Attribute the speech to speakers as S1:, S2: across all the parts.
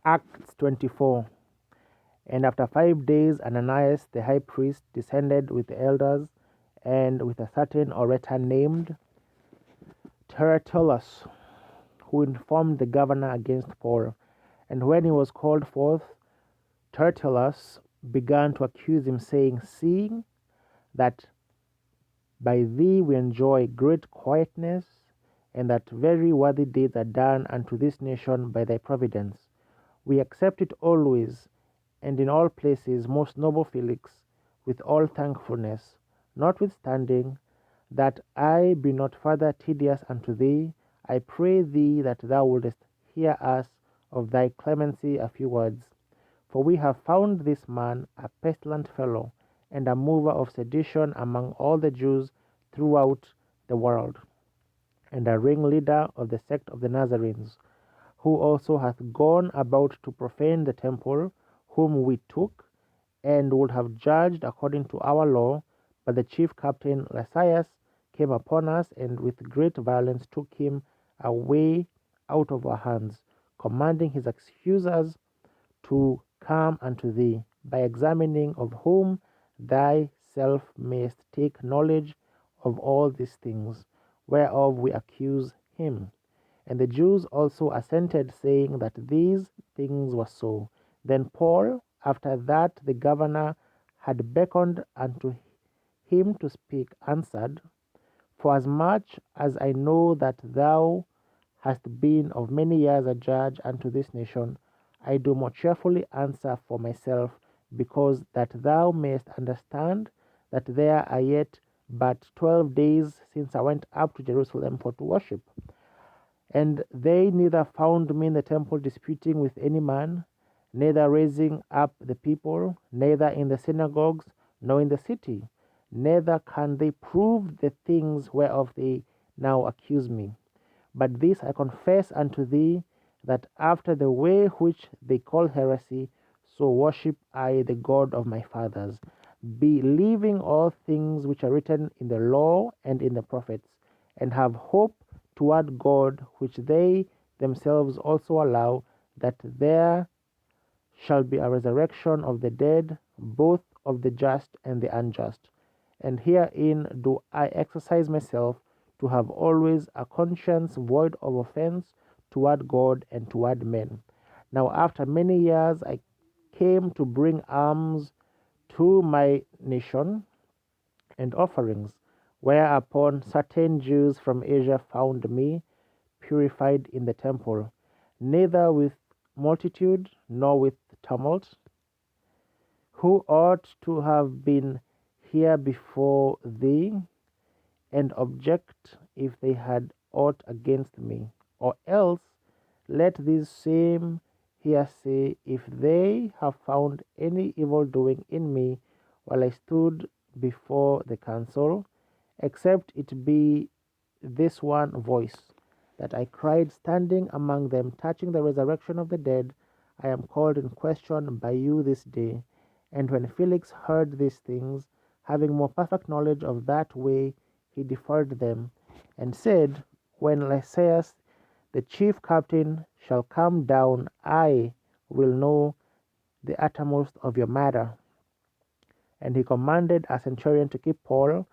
S1: Acts 24. And after 5 days, Ananias the high priest descended with the elders and with a certain orator named Tertullus, who informed the governor against Paul. And when he was called forth, Tertullus began to accuse him, saying, "Seeing that by thee we enjoy great quietness, and that very worthy deeds are done unto this nation by thy providence, we accept it always, and in all places, most noble Felix, with all thankfulness, notwithstanding that I be not further tedious unto thee, I pray thee that thou wouldest hear us of thy clemency a few words. For we have found this man a pestilent fellow, and a mover of sedition among all the Jews throughout the world, and a ringleader of the sect of the Nazarenes, who also hath gone about to profane the temple, whom we took, and would have judged according to our law. But the chief captain Lysias came upon us, and with great violence took him away out of our hands, commanding his accusers to come unto thee, by examining of whom thyself mayst take knowledge of all these things, whereof we accuse him. And the Jews also assented, saying that these things were so. Then Paul, after that the governor had beckoned unto him to speak, answered, Forasmuch as I know that thou hast been of many years a judge unto this nation, I do more cheerfully answer for myself, because that thou mayest understand that there are yet but 12 days since I went up to Jerusalem for to worship. And they neither found me in the temple disputing with any man, neither raising up the people, neither in the synagogues, nor in the city. Neither can they prove the things whereof they now accuse me. But this I confess unto thee, that after the way which they call heresy, so worship I the God of my fathers, believing all things which are written in the law and in the prophets, and have hope toward God, which they themselves also allow, that there shall be a resurrection of the dead, both of the just and the unjust. And herein do I exercise myself, to have always a conscience void of offense toward God and toward men. Now after many years I came to bring alms to my nation and offerings, whereupon certain Jews from Asia found me purified in the temple, neither with multitude nor with tumult, who ought to have been here before thee, and object if they had aught against me. Or else let these same here say, if they have found any evil doing in me while I stood before the council, except it be this one voice, that I cried standing among them, touching the resurrection of the dead, I am called in question by you this day. And when Felix heard these things, having more perfect knowledge of that way, he deferred them, and said, When Lysias the chief captain shall come down, I will know the uttermost of your matter. And he commanded a centurion to keep Paul,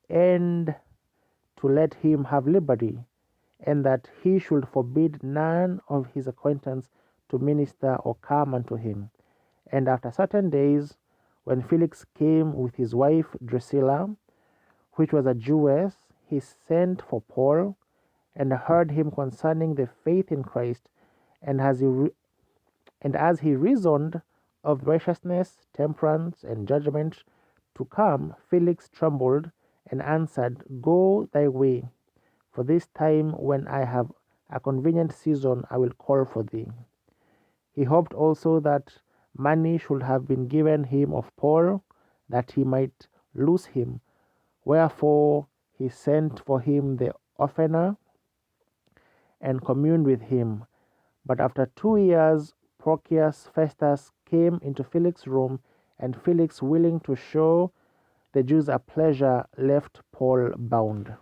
S1: and to let him have liberty, and that he should forbid none of his acquaintance to minister or come unto him. And after certain days, when Felix came with his wife Drusilla, which was a Jewess, he sent for Paul, and heard him concerning the faith in Christ, and as he reasoned of righteousness, temperance, and judgment to come, Felix trembled and answered, Go thy way, for this time when I have a convenient season I will call for thee. He hoped also that money should have been given him of Paul, that he might loose him. Wherefore he sent for him the offender, and communed with him. But after 2 years, Porcius Festus came into Felix's room, and Felix, willing to show the Jews a pleasure, left Paul bound.